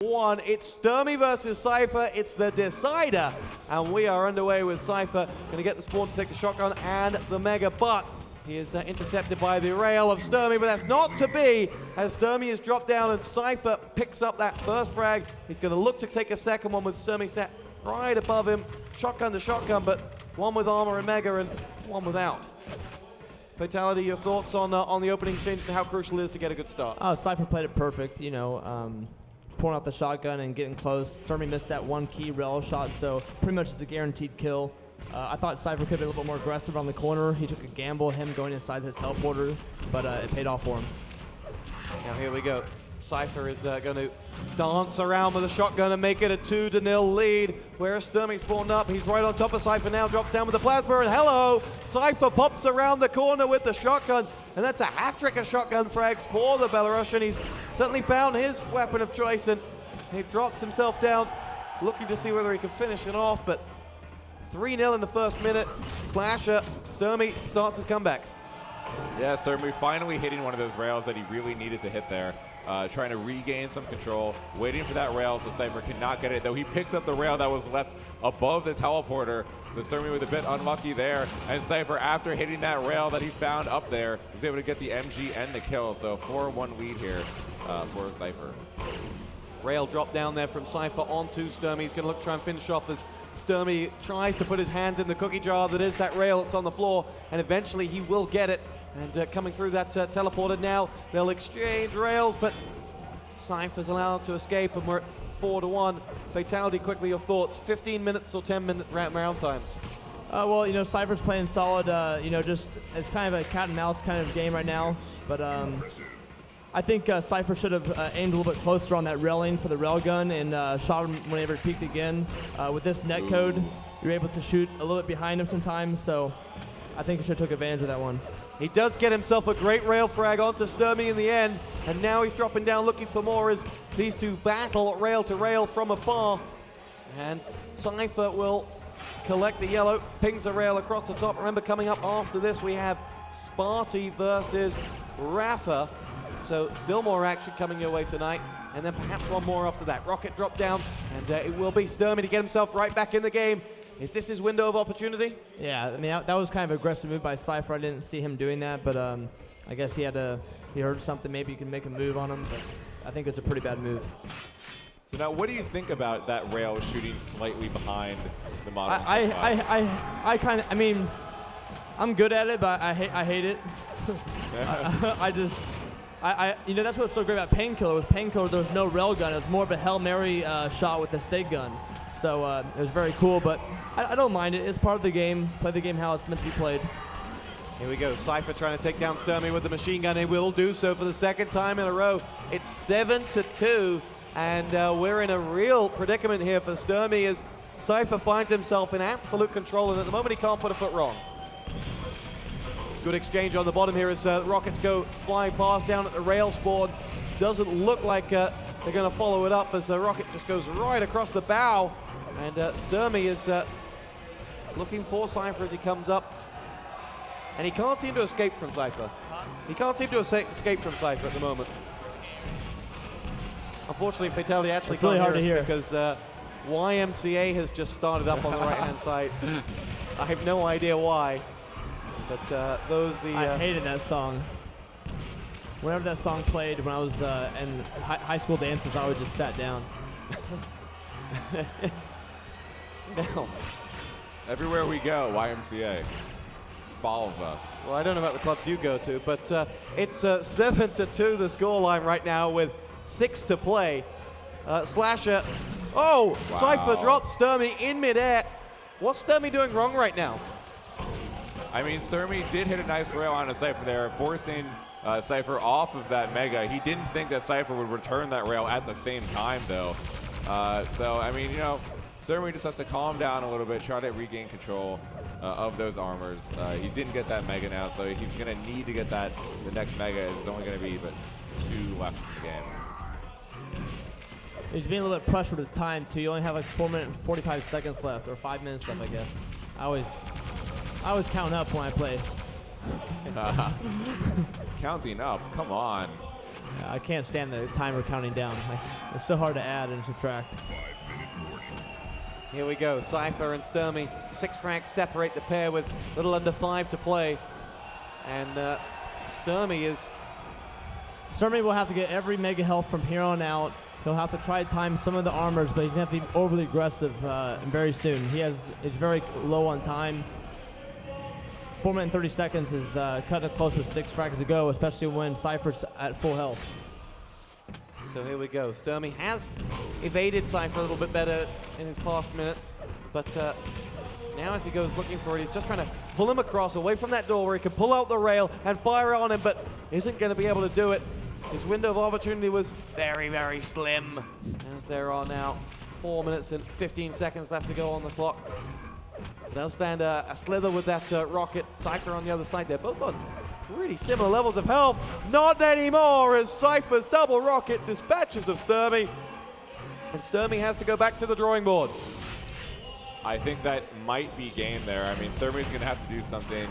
One, it's Stermy versus Cypher. It's the decider, and we are underway with Cypher. Going to get the spawn to take the shotgun and the mega, but he is intercepted by the rail of Stermy, but that's not to be, as Stermy is dropped down and Cypher picks up that first frag. He's going to look to take a second one with Stermy set right above him. Shotgun to shotgun, but one with armor and mega and one without. Fatality, your thoughts on the opening exchange and how crucial it is to get a good start? Cypher played it perfect, you know, pulling out the shotgun and getting close. Stermy missed that one key rail shot, so pretty much it's a guaranteed kill. I thought Cypher could be a little bit more aggressive on the corner. He took a gamble, him going inside the teleporter, but it paid off for him. Now here we go. Cypher is going to dance around with a shotgun and make it a 2-0 lead. Where's Stermy spawned up? He's right on top of Cypher now, drops down with the plasma, and hello! Cypher pops around the corner with the shotgun, and that's a hat-trick of shotgun frags for the Belarusian. He's certainly found his weapon of choice, and he drops himself down, looking to see whether he can finish it off, but 3-0 in the first minute. Slasher, Stermy starts his comeback. Yeah, Stermy finally hitting one of those rails that he really needed to hit there. Trying to regain some control, waiting for that rail so Cypher cannot get it, though he picks up the rail that was left above the teleporter. So Stermy was a bit unlucky there, and Cypher, after hitting that rail that he found up there, was able to get the MG and the kill. So 4-1 lead here for Cypher. Rail drop down there from Cypher onto Stermy. He's going to look to try and finish off as Stermy tries to put his hand in the cookie jar that is that rail that's on the floor, and eventually he will get it. And coming through that teleporter now, they'll exchange rails, but Cypher's allowed to escape, and we're at 4-1. Fatality, quickly, your thoughts. 15 minutes or 10-minute round times? Well, you know, Cypher's playing solid. You know, just it's kind of a cat and mouse kind of game right now. But I think Cypher should have aimed a little bit closer on that railing for the railgun and shot him whenever it peaked again. With this netcode, you're able to shoot a little bit behind him sometimes. So I think he should have took advantage of that one. He does get himself a great rail frag onto Stermy in the end, and now he's dropping down looking for more as these two battle rail to rail from afar. And Cypher will collect the yellow, pings a rail across the top. Remember, coming up after this, we have TosspoT versus Rafa. So still more action coming your way tonight, and then perhaps one more after that. Rocket drop down, and it will be Stermy to get himself right back in the game. Is this his window of opportunity? Yeah, I mean, that was kind of an aggressive move by Cypher. I didn't see him doing that, but I guess he heard something. Maybe you can make a move on him, but I think it's a pretty bad move. So now, what do you think about that rail shooting slightly behind the model? I mean, I'm good at it, but I hate it. You know, that's what's so great about Painkiller. Was Painkiller, there was no rail gun. It was more of a Hail Mary shot with a stake gun. So it was very cool, but I don't mind it. It's part of the game. Play the game how it's meant to be played. Here we go. Cypher trying to take down Stermy with the machine gun. He will do so for the second time in a row. It's 7-2, and we're in a real predicament here for Stermy as Cypher finds himself in absolute control, and at the moment he can't put a foot wrong. Good exchange on the bottom here as rockets go flying past down at the rail spawn. Doesn't look like they're going to follow it up as the rocket just goes right across the bow. And Stermy is looking for Cypher as he comes up. And he can't seem to escape from Cypher. He can't seem to escape from Cypher at the moment. Unfortunately, Fatality actually it's really can't hard to hear because YMCA has just started up on the right-hand side. I have no idea why. But I hated that song. Whenever that song played when I was in high school dances, I always just sat down. No. Everywhere we go, YMCA follows us. Well, I don't know about the clubs you go to, but it's 7-2 the scoreline right now with 6 to play. Slasher. Oh, wow. Cypher drops Stermy in midair. What's Stermy doing wrong right now? I mean, Stermy did hit a nice rail on a Cypher there, forcing Cypher off of that mega. He didn't think that Cypher would return that rail at the same time, though. So, I mean, you know, Stermy just has to calm down a little bit, try to regain control of those armors. He didn't get that mega now, so he's going to need to get that. The next mega is only going to be but 2 left in the game. He's being a little bit pressured with the time, too. You only have like 4 minutes and 45 seconds left, or 5 minutes left, I guess. I always count up when I play. Counting up, come on. I can't stand the timer counting down. It's still hard to add and subtract. Here we go, Cypher and Stermy. 6 frags separate the pair with little under 5 to play. And Stermy will have to get every mega health from here on out. He'll have to try to time some of the armors, but he's going to have to be overly aggressive very soon. He's very low on time. 4 minutes and 30 seconds is cutting it close with 6 frags to go, especially when Cypher's at full health. So here we go. Stermy has evaded Cypher a little bit better in his past minutes, but now as he goes looking for it, he's just trying to pull him across away from that door where he can pull out the rail and fire on him, but isn't going to be able to do it. His window of opportunity was very, very slim, as there are now 4 minutes and 15 seconds left to go on the clock. Does stand a slither with that rocket. Cypher on the other side. They're both on pretty similar levels of health. Not anymore as Cypher's double rocket dispatches of Stermy. And Stermy has to go back to the drawing board. I think that might be game there. I mean, Stermy's going to have to do something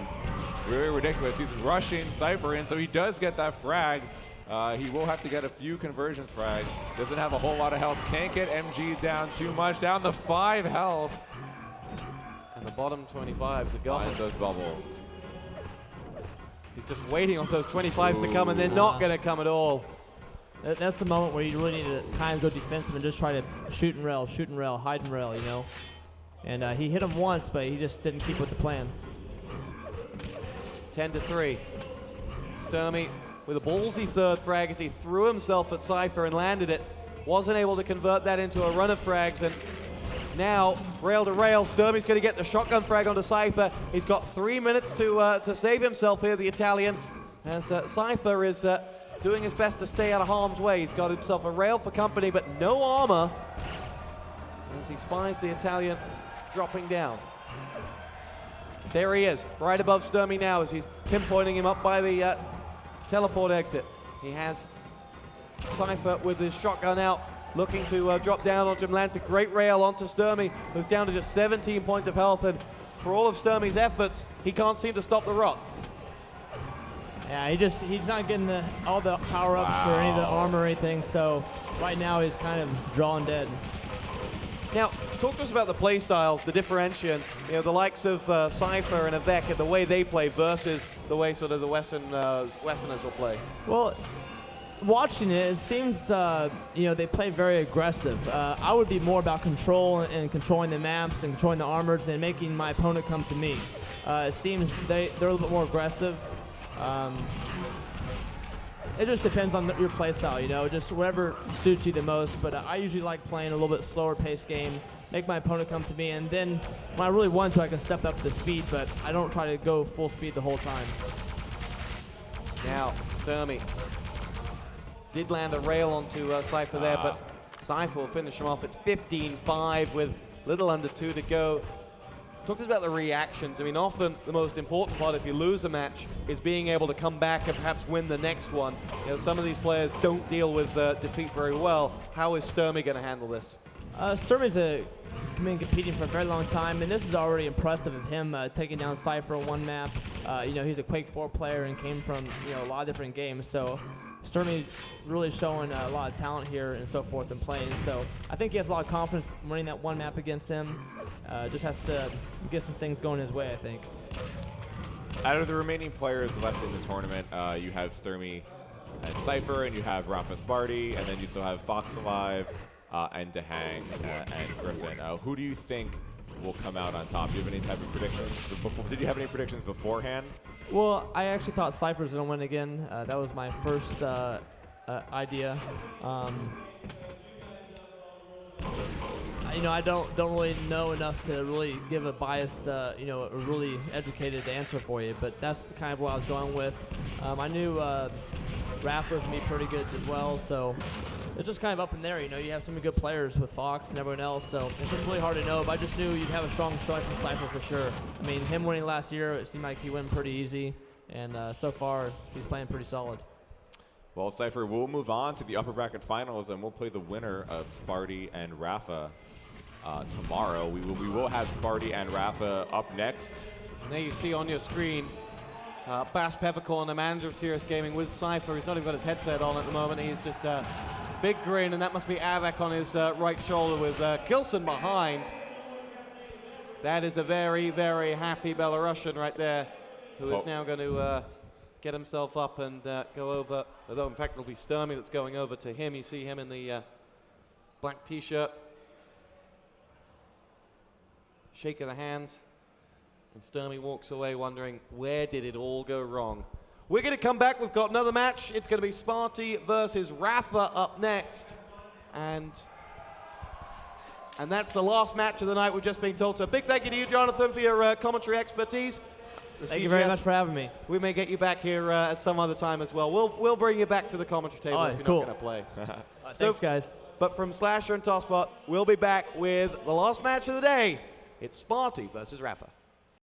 really ridiculous. He's rushing Cypher in, so he does get that frag. He will have to get a few conversions frags. Doesn't have a whole lot of health. Can't get MG down too much. Down to 5 health. And the bottom 25s have got Finds those bubbles. He's just waiting on those 25s to come, and they're not going to come at all. That's the moment where you really need to kind of go defensive and just try to shoot and rail, hide and rail, you know. And he hit him once, but he just didn't keep with the plan. 10-3. Stermy with a ballsy third frag as he threw himself at Cypher and landed it. Wasn't able to convert that into a run of frags, and now, rail to rail, Stermy's going to get the shotgun frag onto Cypher. He's got 3 minutes to save himself here, the Italian, as Cypher is doing his best to stay out of harm's way. He's got himself a rail for company, but no armor, as he spies the Italian dropping down. There he is, right above Stermy now, as he's pinpointing him up by the teleport exit. He has Cypher with his shotgun out, looking to drop down onto him, lands a great rail onto Stermy, who's down to just 17 points of health, and for all of Stermy's efforts, he can't seem to stop the rot. Yeah, he's not getting all the power-ups or any of the armor or anything, so right now he's kind of drawing dead. Now, talk to us about the play styles, the differentiation, you know, the likes of Cypher and Avec and the way they play versus the way sort of the Westerners will play. Well, watching it, it seems, you know, they play very aggressive. I would be more about control and controlling the maps and controlling the armors and making my opponent come to me. It seems they're a little bit more aggressive. It just depends on your play style, you know, just whatever suits you the most. But I usually like playing a little bit slower paced game, make my opponent come to me, and then when I really want to, I can step up the speed, but I don't try to go full speed the whole time. Now, Stermy did land a rail onto Cypher there, but Cypher will finish him off. It's 15-5 with little under 2 to go. Talk to us about the reactions. I mean, often the most important part if you lose a match is being able to come back and perhaps win the next one. You know, some of these players don't deal with defeat very well. How is Stermy going to handle this? Stermy's been competing for a very long time, and this is already impressive of him taking down Cypher on one map. You know, he's a Quake 4 player and came from, you know, a lot of different games. So Stermy really showing a lot of talent here and so forth and playing. So I think he has a lot of confidence winning that one map against him. Just has to get some things going his way, I think. Out of the remaining players left in the tournament, you have Stermy and Cypher, and you have Rafa Sparty, and then you still have Fox Alive, and Dehang and Griffin. Who do you think will come out on top? Do you have any type of predictions? Did you have any predictions beforehand? Well, I actually thought Cypher's going to win again. That was my first idea. You know, I don't really know enough to really give a biased, you know, a really educated answer for you, but that's kind of what I was going with. I knew Rafa was going to be pretty good as well, so it's just kind of up in there. You know, you have some good players with Fox and everyone else, so it's just really hard to know, but I just knew you'd have a strong showing from Cypher for sure. I mean, him winning last year, it seemed like he went pretty easy, and so far, he's playing pretty solid. Well, Cypher, we'll move on to the upper bracket finals, and we'll play the winner of Sparty and Rafa tomorrow. We will have Sparty and Rafa up next. And there you see on your screen Bass Peppercorn, the manager of Serious Gaming, with Cypher. He's not even got his headset on at the moment. He's just a big grin, and that must be Avak on his right shoulder with Kilson behind. That is a very, very happy Belarusian right there, who is now going to get himself up and go over. Although, in fact, it'll be Stermy that's going over to him. You see him in the black T-shirt. Shake of the hands. And Stermy walks away wondering, where did it all go wrong? We're going to come back. We've got another match. It's going to be TosspoT versus Rafa up next. And that's the last match of the night, we've just been told. So big thank you to you, Johnathon, for your commentary expertise. Thank you very much for having me. We may get you back here at some other time as well. We'll bring you back to the commentary table if you're not going to play. Thanks, guys. But from Slasher and TosspoT, we'll be back with the last match of the day. It's TosspoT versus Rafa.